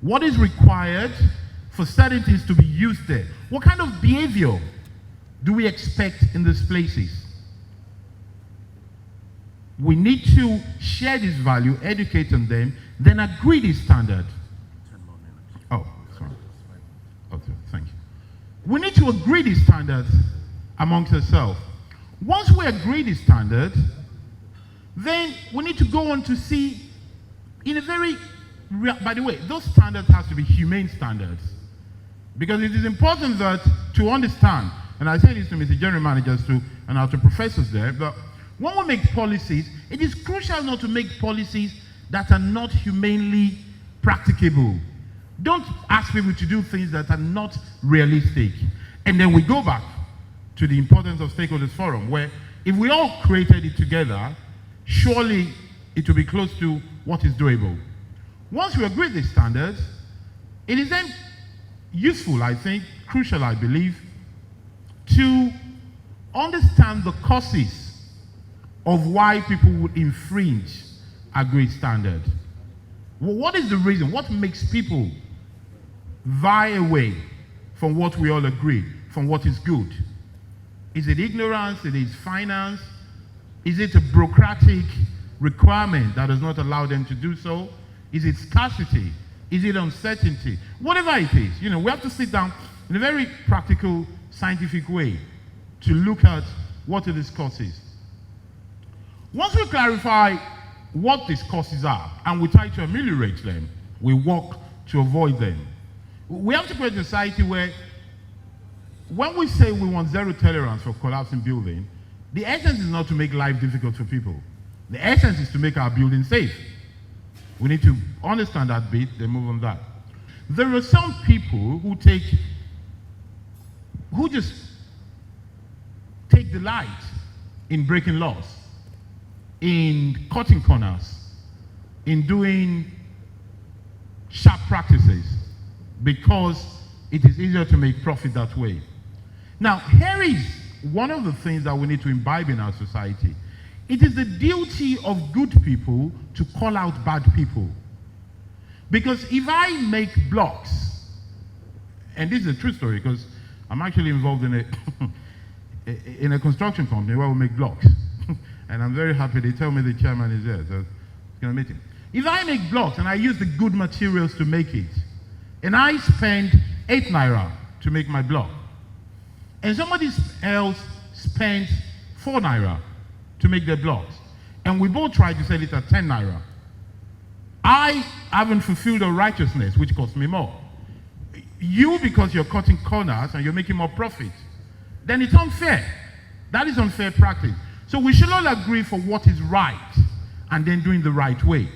What is required for certain things to be used there? What kind of behavior do we expect in these places? We need to share this value, educate on them, then agree this standard. 10 more minutes. Oh, sorry. Okay, thank you. We need to agree these standards amongst ourselves. Once we agree these standards, then we need to go on to see in a very, by the way, those standards have to be humane standards. Because it is important that to understand, and I say this to Mr. General Managers too, and our professors there, but when we make policies, it is crucial not to make policies that are not humanely practicable. Don't ask people to do things that are not realistic. And then we go back to the importance of stakeholders forum, where if we all created it together, surely it will be close to what is doable. Once we agree these standards, it is then useful, I think, crucial, I believe, to understand the causes of why people would infringe agreed standard. Well, what is the reason? What makes people vie away from what we all agree, from what is good? Is it ignorance? Is it finance? Is it a bureaucratic requirement that does not allow them to do so? Is it scarcity? Is it uncertainty? Whatever it is, we have to sit down in a very practical, scientific way to look at what are these causes. Once we clarify what these causes are and we try to ameliorate them, we work to avoid them. We have to create a society where when we say we want zero tolerance for collapsing building, the essence is not to make life difficult for people. The essence is to make our building safe. We need to understand that bit, then move on that. There are some people who just take delight in breaking laws, in cutting corners, in doing sharp practices, because it is easier to make profit that way. Now, here is one of the things that we need to imbibe in our society. It is the duty of good people to call out bad people. Because if I make blocks, and this is a true story because I'm actually involved in a construction company where we make blocks. And I'm very happy they tell me the chairman is there, so it's going to meet him. If I make blocks and I use the good materials to make it, and I spend 8 naira to make my block, and somebody else spends 4 naira to make their blocks, and we both try to sell it at 10 naira, I haven't fulfilled a righteousness, which costs me more. You, because you're cutting corners and you're making more profit, then it's unfair. That is unfair practice. So we should all agree for what is right and then doing the right way.